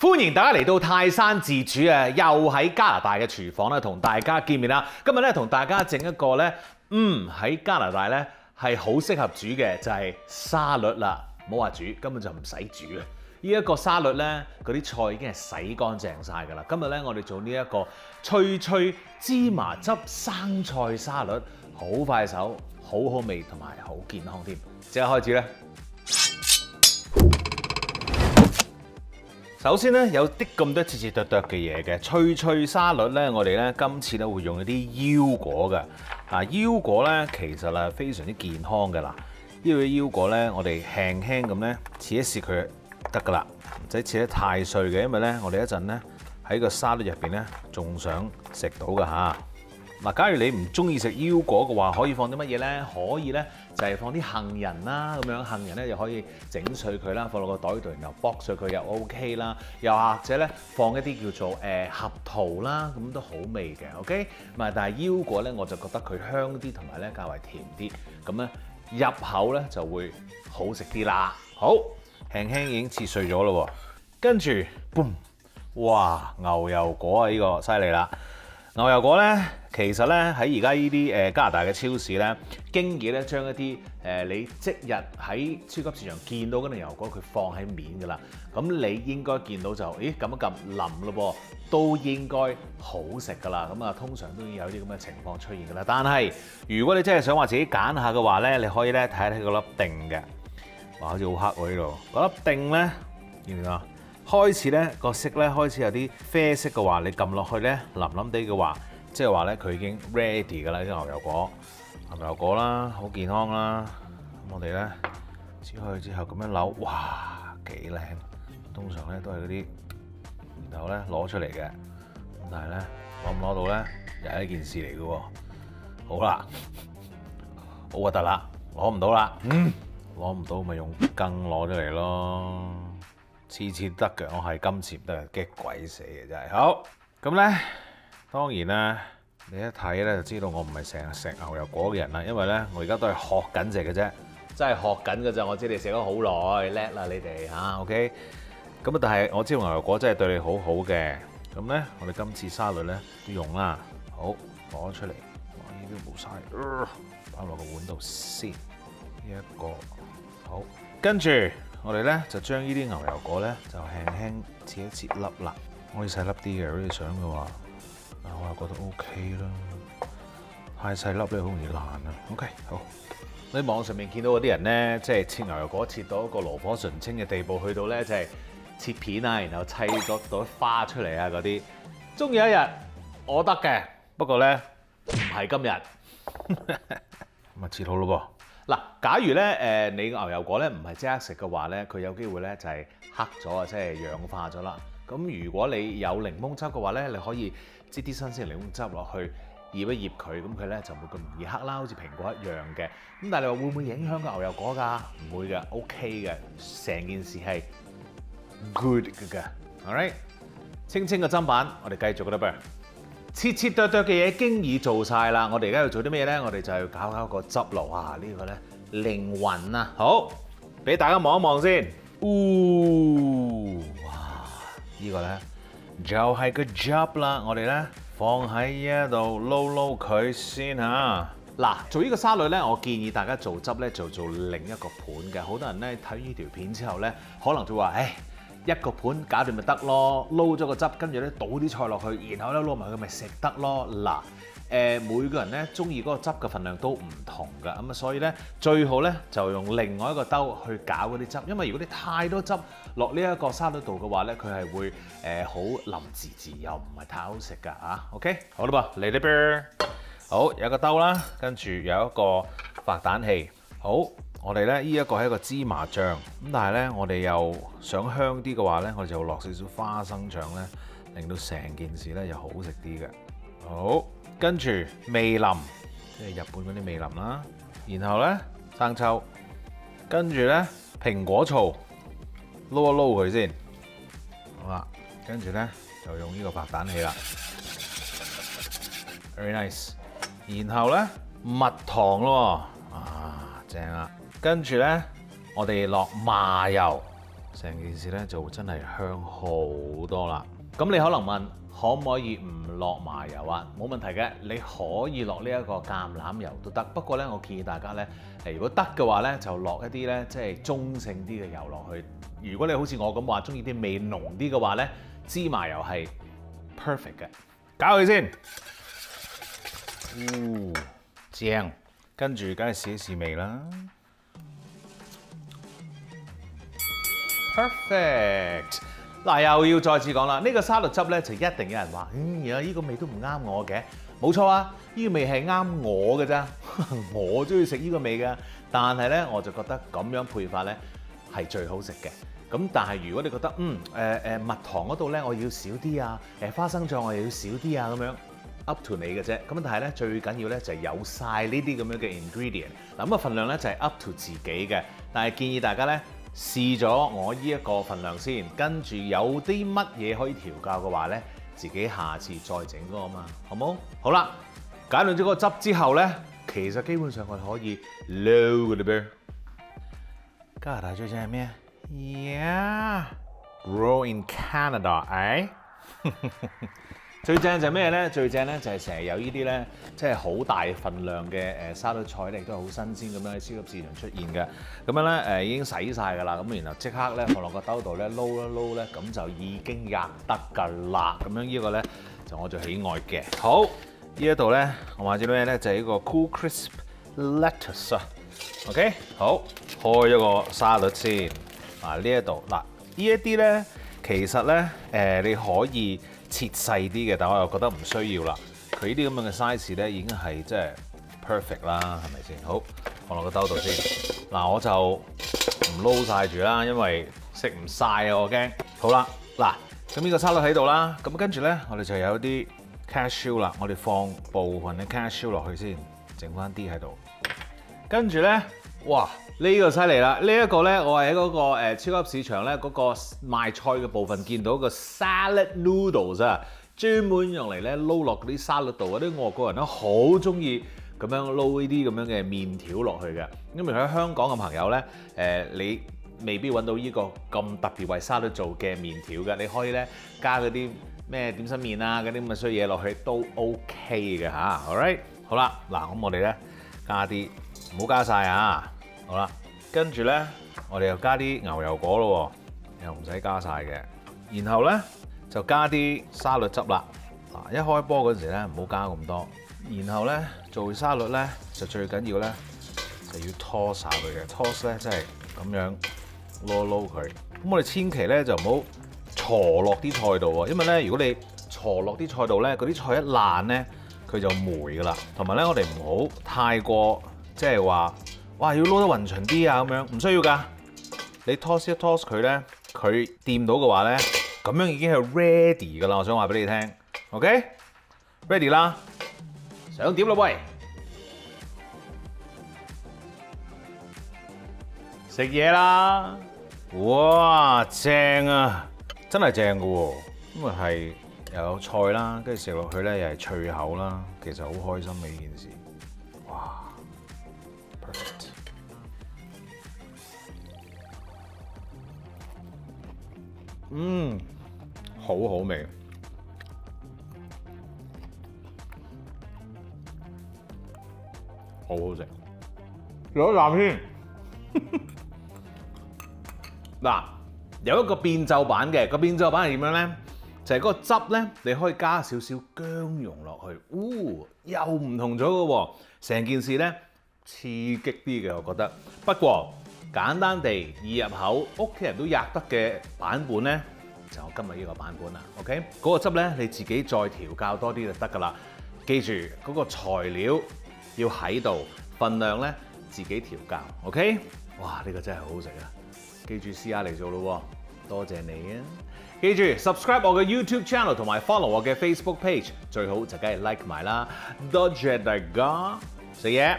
歡迎大家嚟到泰山自煮啊！又喺加拿大嘅廚房咧，同大家見面啦。今日咧同大家整一個咧，喺加拿大咧係好適合煮嘅，就係沙律啦。唔好話煮，根本就唔使煮啊！呢一個沙律咧，嗰啲菜已經係洗乾淨晒㗎啦。今日咧我哋做呢一個脆脆芝麻汁生菜沙律，好快手、好好味同埋好健康添。即刻開始咧！首先咧有啲咁多切切剁剁嘅嘢嘅脆脆沙律咧，我哋咧今次咧會用一啲腰果嘅。腰果咧其實係非常之健康嘅啦。呢個腰果咧，我哋輕輕咁咧切一切佢得㗎啦，唔使切得太碎嘅，因為咧我哋一陣咧喺個沙律入邊咧仲想食到㗎嚇。嗱，假如你唔中意食腰果嘅話，可以放啲乜嘢咧？可以咧就係放啲杏仁啦，咁樣杏仁咧就可以整碎佢啦，放落個袋度，然後剝碎佢又 OK 啦。又或者咧放一啲叫做合桃啦，咁都好味嘅 OK。但係腰果咧我就覺得佢香啲，同埋咧較為甜啲，咁咧入口咧就會好食啲啦。好，輕輕已經切碎咗咯喎，跟住 boom， 哇！牛油果啊，呢個犀利啦！牛油果咧，其實咧喺而家呢啲加拿大嘅超市咧，經已咧將一啲你即日喺超級市場見到嗰啲牛油果，佢放喺面㗎啦。咁你應該見到就，咦咁一撳腍咯噃，都應該好食㗎啦。咁啊，通常都有啲咁嘅情況出現㗎啦。但係如果你真係想話自己揀下嘅話咧，你可以咧睇睇嗰粒定嘅，哇，好似好黑喎呢度。嗰粒定咧，見唔見啊？開始咧個色咧開始有啲啡色嘅話，你撳落去咧腍腍地嘅話，即係話咧佢已經 ready 㗎啦。啲牛油果，牛油果啦，好健康啦。咁我哋咧切開之後咁樣扭，哇，幾靚！通常咧都係嗰啲，然後咧攞出嚟嘅。咁但係咧攞唔攞到咧又係一件事嚟嘅喎。好啦，好核突啦，攞唔到啦，攞唔到咪用羹攞出嚟咯。次次得嘅，我係今次唔得，激鬼死嘅真係。好，咁咧當然啦，你一睇咧就知道我唔係成日食牛油果嘅人啦，因為咧我而家都係學緊食嘅啫，真係學緊嘅咋。我知你食咗好耐，叻啦你哋嚇 OK。咁啊，但係我知道牛油果真係對你好好嘅。咁咧，我哋今次沙律咧都用啦。好，攞出嚟，哇！呢啲冇晒，擺落個碗度先。呢一個好，跟住。我哋咧就將呢啲牛油果咧就輕輕切一切粒啦，可以細粒啲嘅，如果你想嘅話，我又覺得 OK 啦。太細粒咧好容易爛啊。OK， 好。你網上面見到嗰啲人咧，即係切牛油果切到一個爐火純青嘅地步，去到咧就係切片啊，然後砌咗朵花出嚟啊嗰啲。終有一日我得嘅，不過咧唔係今日。咁啊切好咯噃。嗱，假如咧你牛油果咧唔係即刻食嘅話咧，佢有機會咧就係黑咗啊，即係氧化咗啦。咁如果你有檸檬汁嘅話咧，你可以擠啲新鮮檸檬汁落去醃一醃佢，咁佢咧就冇咁容易黑啦，好似蘋果一樣嘅。咁但係你話會唔會影響個牛油果㗎？唔會嘅 ，OK 嘅，成件事係 good 嘅。Alright， 清清個砧板，我哋繼續㗎啦噃。切切剁剁嘅嘢經已做晒啦，我哋而家要做啲咩咧？我哋就要搞個汁爐啊！呢個咧靈魂啊，好，俾大家望一望先。哇！呢個咧就係個汁啦，我哋咧放喺呢一度撈撈佢先嚇。嗱，做呢個沙律咧，我建議大家做汁咧就做另一個盤嘅。好多人咧睇呢條片之後咧，可能就話，一個盤搞掂咪得咯，撈咗個汁，跟住咧倒啲菜落去，然後咧撈埋佢咪食得咯。嗱，每個人咧中意嗰個汁嘅份量都唔同㗎，咁啊所以咧最好咧就用另外一個兜去攪嗰啲汁，因為如果你太多汁落呢一個沙律度嘅話咧，佢係會好腍滋滋，又唔係太好食㗎嚇。OK， 好啦噃，嚟啲噃，好，有個兜啦，跟住有一個發蛋器，好。我哋咧呢一個係一個芝麻醬，咁但係咧我哋又想香啲嘅話咧，我哋就落少少花生醬咧，令到成件事咧又好食啲嘅。好，跟住味淋，即係日本嗰啲味淋啦，然後咧生抽，跟住咧蘋果醋，撈一撈佢先，好啦，跟住咧就用呢個白蛋器啦 ，very nice。然後咧蜜糖咯，啊正啦。跟住咧，我哋落麻油，成件事咧就真係香好多啦。咁你可能問，可唔可以唔落麻油啊？冇問題嘅，你可以落呢一個橄欖油都得。不過咧，我建議大家咧，如果得嘅話咧，就落一啲咧即係中性啲嘅油落去。如果你好似我咁話，中意啲味濃啲嘅話咧，芝麻油係 perfect 嘅。搞佢先，正。跟住梗係試一試味啦。Perfect。嗱，又要再次講啦，呢個沙律汁咧就一定有人話，而家呢個味都唔啱我嘅。冇錯啊，呢個味係啱我嘅咋，我中意食呢個味㗎。但係咧，我就覺得咁樣配法咧係最好食嘅。咁但係如果你覺得蜜糖嗰度咧我要少啲啊，花生醬我又要少啲啊咁樣 ，up to 你嘅啫。咁但係咧最緊要咧就係有晒呢啲咁樣嘅 ingredient。嗱，咁份量咧就係 up to 自己嘅，但係建議大家咧。試咗我呢一個份量先，跟住有啲乜嘢可以調教嘅話咧，自己下次再整嗰個嘛，好冇？好啦，解凍咗個汁之後咧，其實基本上我哋可以撈嘅嘞噃。加拿大最正係咩？Yeah，grow in Canada，哎？最正就係咩咧？最正咧就係成日有呢啲咧，即係好大份量嘅沙律菜咧，都係好新鮮咁樣喺超級市場出現嘅。咁樣咧已經洗晒㗎啦，咁然後即刻咧放落個兜度咧撈一撈咧，咁就已經入得㗎啦。咁樣呢個咧就我最喜愛嘅。好，呢一度咧我買咗咩咧？就係呢個 Cool Crisp Lettuce 啊。OK， 好，開咗個沙律先。呢一度嗱，呢一啲咧其實咧你可以切細啲嘅，但我又覺得唔需要啦。佢呢啲咁樣嘅 size 咧，已經係即係 perfect 啦，係咪先？好，放落個兜度先。嗱，我就唔撈晒住啦，因為食唔晒啊，我驚。好啦，嗱，咁呢個沙律喺度啦，咁跟住咧，我哋就有啲 cashew 啦，我哋放部分嘅 cashew 落去先，整翻啲喺度。跟住咧，哇！呢個犀利啦！呢一個咧，我係喺嗰個超級市場咧嗰個賣菜嘅部分見到個 salad noodles 啊，專門用嚟咧撈落嗰啲沙律度。嗰啲外國人咧好中意咁樣撈呢啲咁樣嘅麵條落去嘅。因為喺香港嘅朋友咧，你未必揾到呢個咁特別為沙律做嘅麵條嘅。你可以咧加嗰啲咩點心麵啊嗰啲咁嘅衰嘢落去都 OK 嘅嚇。All right， 好啦，嗱咁我哋咧加啲，唔好加晒啊！好啦，跟住咧，我哋又加啲牛油果咯，又唔使加晒嘅。然後咧就加啲沙律汁啦。嗱，一開波嗰時咧唔好加咁多。然後咧做沙律咧就最緊要咧就要 toss 下佢嘅 toss 咧，即係咁樣撈佢。咁我哋千祈咧就唔好坐落啲菜度喎，因為咧如果你坐落啲菜度咧，嗰啲菜一爛咧佢就霉噶啦。同埋咧我哋唔好太過即係話。哇！要撈得勻勻啲啊，咁樣唔需要㗎。你 toss 一 toss 佢咧，佢掂到嘅話咧，咁樣已經係 ready 㗎啦。我想話俾你聽 ，OK？ready 啦，想點啦喂？食嘢啦！哇，正啊，真係正㗎喎。因為係又有菜啦，跟住食落去咧又係脆口啦，其實好開心嘅呢件事。哇！好好味，好好食，有一啖添。嗱，有一個變奏版嘅，個變奏版係點樣咧？就係嗰個汁咧，你可以加少少薑蓉落去，又唔同咗嘅喎，成件事咧刺激啲嘅，我覺得。不過簡單地易入口，屋企人都吔得嘅版本咧，就我今日呢個版本啦。OK， 嗰個汁咧你自己再調教多啲就得㗎啦。記住嗰個材料要喺度，份量咧自己調教。OK， 哇！呢個真係好好食啊！記住試下嚟做咯喎，多謝你啊！記住 subscribe 我嘅 YouTube channel 同埋 follow 我嘅 Facebook page， 最好就梗係 like 埋啦。多謝大家，食嘢。